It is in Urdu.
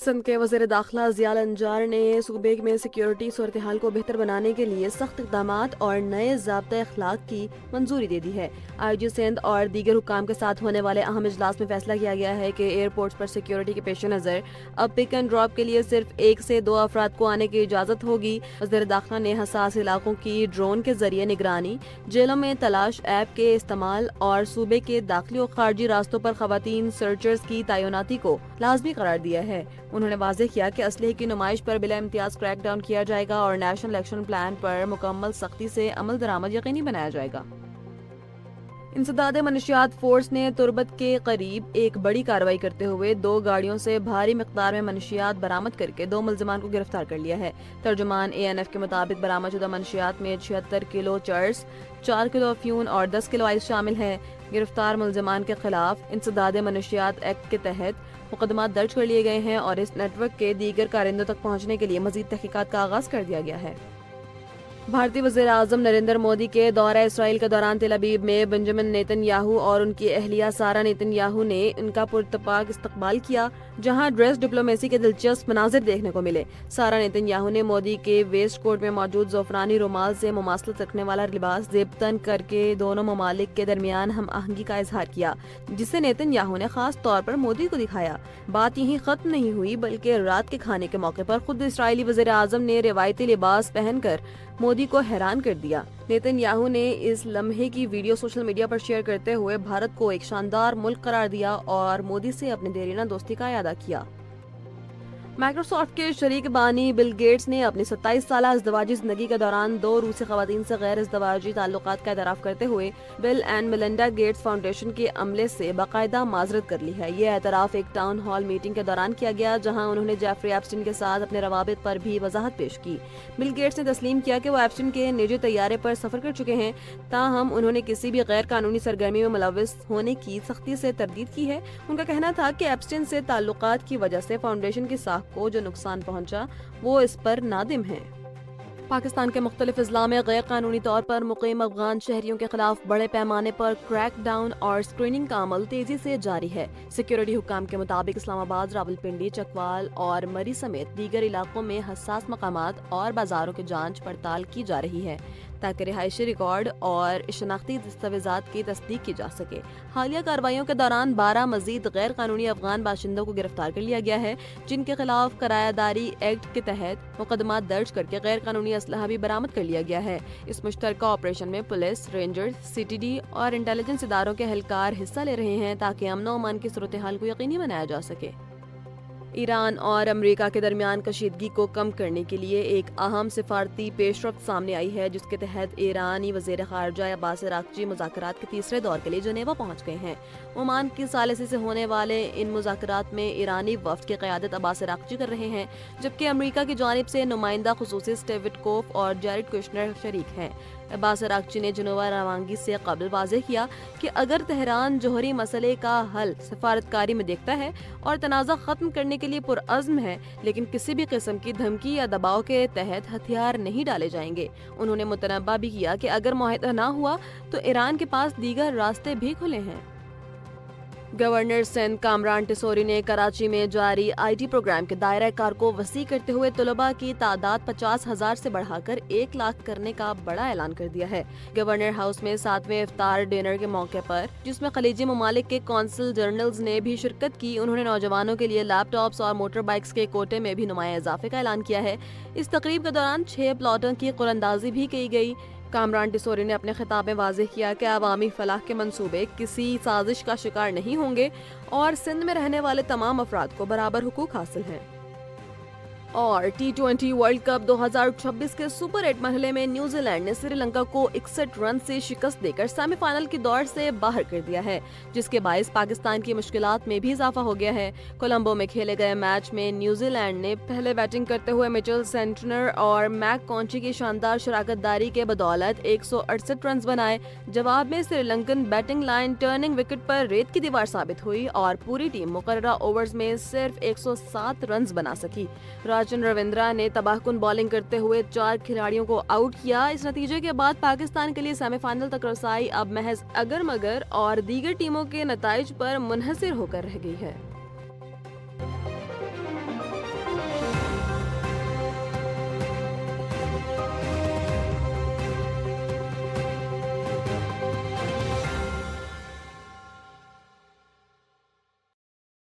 سندھ کے وزیر داخلہ ضیاء الانجار نے صوبے میں سیکیورٹی صورتحال کو بہتر بنانے کے لیے سخت اقدامات اور نئے ضابطۂ اخلاق کی منظوری دے دی ہے۔ آئی جی سندھ اور دیگر حکام کے ساتھ ہونے والے اہم اجلاس میں فیصلہ کیا گیا ہے کہ ایئرپورٹس پر سیکیورٹی کے پیش نظر اب پک اینڈ ڈراپ کے لیے صرف 1 سے 2 افراد کو آنے کی اجازت ہوگی۔ وزیر داخلہ نے حساس علاقوں کی ڈرون کے ذریعے نگرانی، جیلوں میں تلاش ایپ کے استعمال اور صوبے کے داخلی و خارجی راستوں پر خواتین سرچرز کی تعیناتی کو لازمی قرار دیا ہے۔ انہوں نے واضح کیا کہ اسلحے کی نمائش پر بلا امتیاز کریک ڈاؤن کیا جائے گا اور نیشنل ایکشن پلان پر مکمل سختی سے عمل درآمد یقینی بنایا جائے گا۔ انسداد منشیات فورس نے تربت کے قریب ایک بڑی کارروائی کرتے ہوئے 2 گاڑیوں سے بھاری مقدار میں منشیات برآمد کر کے 2 ملزمان کو گرفتار کر لیا ہے۔ ترجمان ANF کے مطابق برآمد شدہ منشیات میں 76 کلو چرس، 4 کلو افیون اور 10 کلو آئس شامل ہے۔ گرفتار ملزمان کے خلاف انسداد منشیات ایکٹ کے تحت مقدمات درج کر لیے گئے ہیں اور اس نیٹ ورک کے دیگر کارندوں تک پہنچنے کے لیے مزید تحقیقات کا آغاز کر دیا گیا ہے۔ بھارتی وزیر اعظم نریندر مودی کے دورہ اسرائیل کے دوران تل ابیب میں بنجمن نیتن یاہو اور ان کی اہلیہ سارا نیتن یاہو نے ان کا پراتفاق استقبال کیا، جہاں ڈریس ڈپلومیسی کے دلچسپ مناظر دیکھنے کو ملے۔ سارا نیتن یاہو نے مودی کے ویسٹ کوٹ میں موجود زعفرانی رومال سے مماثلت رکھنے والا لباس زیب تن کر کے دونوں ممالک کے درمیان ہم آہنگی کا اظہار کیا، جسے نیتن یاہو نے خاص طور پر مودی کو دکھایا۔ بات یہیں ختم نہیں ہوئی بلکہ رات کے کھانے کے موقع پر خود اسرائیلی وزیر اعظم نے روایتی لباس پہن کر مودی کو حیران کر دیا۔ نیتن یاہو نے اس لمحے کی ویڈیو سوشل میڈیا پر شیئر کرتے ہوئے بھارت کو ایک شاندار ملک قرار دیا اور مودی سے اپنے دیرینہ دوستی کا اعادہ کیا۔ مائیکروسافٹ کے شریک بانی بل گیٹس نے اپنی 27 سالہ ازدواجی زندگی کے دوران 2 روسی خواتین سے غیر ازدواجی تعلقات کا اعتراف کرتے ہوئے بل اینڈ میلنڈا گیٹس فاؤنڈیشن کے عملے سے باقاعدہ معذرت کر لی ہے۔ یہ اعتراف ایک ٹاؤن ہال میٹنگ کے دوران کیا گیا، جہاں انہوں نے جیفری ایپسٹین کے ساتھ اپنے روابط پر بھی وضاحت پیش کی۔ بل گیٹس نے تسلیم کیا کہ وہ ایپسٹین کے نجی طیارے پر سفر کر چکے ہیں، تاہم انہوں نے کسی بھی غیر قانونی سرگرمی میں ملوث ہونے کی سختی سے تردید کی ہے۔ ان کا کہنا تھا کہ ایپسٹین سے تعلقات کی وجہ سے فاؤنڈیشن کی ساکھ کو جو نقصان پہنچا وہ اس پر نادم ہے۔ پاکستان کے مختلف اضلاع میں غیر قانونی طور پر مقیم افغان شہریوں کے خلاف بڑے پیمانے پر کریک ڈاؤن اور اسکریننگ کا عمل تیزی سے جاری ہے۔ سیکیورٹی حکام کے مطابق اسلام آباد، راولپنڈی، چکوال اور مری سمیت دیگر علاقوں میں حساس مقامات اور بازاروں کی جانچ پڑتال کی جا رہی ہے تاکہ رہائشی ریکارڈ اور شناختی دستاویزات کی تصدیق کی جا سکے۔ حالیہ کارروائیوں کے دوران 12 مزید غیر قانونی افغان باشندوں کو گرفتار کر لیا گیا ہے، جن کے خلاف کرایہ داری ایکٹ کے تحت مقدمات درج کر کے غیر قانونی اسلحہ بھی برآمد کر لیا گیا ہے۔ اس مشترکہ آپریشن میں پولیس، رینجرز، CTD اور انٹیلیجنس اداروں کے اہلکار حصہ لے رہے ہیں تاکہ امن و امان کی صورتحال کو یقینی بنایا جا سکے۔ ایران اور امریکہ کے درمیان کشیدگی کو کم کرنے کے لیے ایک اہم سفارتی پیش رفت سامنے آئی ہے، جس کے تحت ایرانی وزیر خارجہ عباس اراغچی مذاکرات کے تیسرے دور کے لیے جنیوا پہنچ گئے ہیں۔ عمان کی ثالثی سے ہونے والے ان مذاکرات میں ایرانی وفد کی قیادت عباس اراغچی کر رہے ہیں، جبکہ امریکہ کی جانب سے نمائندہ خصوصی اسٹیو وٹکوف اور جیرڈ کوشنر شریک ہیں۔ عباس اراغچی نے جنیوا روانگی سے قبل واضح کیا کہ اگر تہران جوہری مسئلے کا حل سفارتکاری میں دیکھتا ہے اور تنازع ختم کرنے کے لیے پرعزم ہے، لیکن کسی بھی قسم کی دھمکی یا دباؤ کے تحت ہتھیار نہیں ڈالے جائیں گے۔ انہوں نے متنبہ بھی کیا کہ اگر معاہدہ نہ ہوا تو ایران کے پاس دیگر راستے بھی کھلے ہیں۔ گورنر سندھ کامران ٹیسوری نے کراچی میں جاری IT پروگرام کے دائرہ کار کو وسیع کرتے ہوئے طلباء کی تعداد 50,000 سے بڑھا کر 1 لاکھ کرنے کا بڑا اعلان کر دیا ہے۔ گورنر ہاؤس میں 7ویں افطار ڈنر کے موقع پر، جس میں خلیجی ممالک کے کونسل جنرلز نے بھی شرکت کی، انہوں نے نوجوانوں کے لیے لیپ ٹاپس اور موٹر بائکس کے کوٹے میں بھی نمایاں اضافے کا اعلان کیا ہے۔ اس تقریب کے دوران 6 پلاٹوں کی قراردادی بھی کی گئی۔ کامران ٹیسوری نے اپنے خطاب میں واضح کیا کہ عوامی فلاح کے منصوبے کسی سازش کا شکار نہیں ہوں گے اور سندھ میں رہنے والے تمام افراد کو برابر حقوق حاصل ہیں۔ اور T20 ورلڈ کپ 2026 کے سپر 8 مرحلے میں نیوزی لینڈ نے سری لنکا کو 61 رن سے شکست دے کر سیمی فائنل کی دوڑ سے باہر کر دیا ہے، جس کے باعث پاکستان کی مشکلات میں بھی اضافہ ہو گیا ہے۔ کولمبو میں کھیلے گئے میچ میں نیوزی لینڈ نے پہلے بیٹنگ کرتے ہوئے مچل سینٹنر اور میک کونچی کی شاندار شراکت داری کے بدولت 168 رنز بنائے۔ جواب میں Sri Lankan batting line turning wicket پر ریت کی دیوار ثابت ہوئی اور پوری ٹیم مقررہ اوورز میں صرف 107 رنز بنا سکی۔ راجن رویندرا نے تباہ کن بالنگ کرتے ہوئے 4 کھلاڑیوں کو آؤٹ کیا۔ اس نتیجے کے بعد پاکستان کے لیے سیمی فائنل تک رسائی اب محض اگر مگر اور دیگر ٹیموں کے نتائج پر منحصر ہو کر رہ گئی ہے۔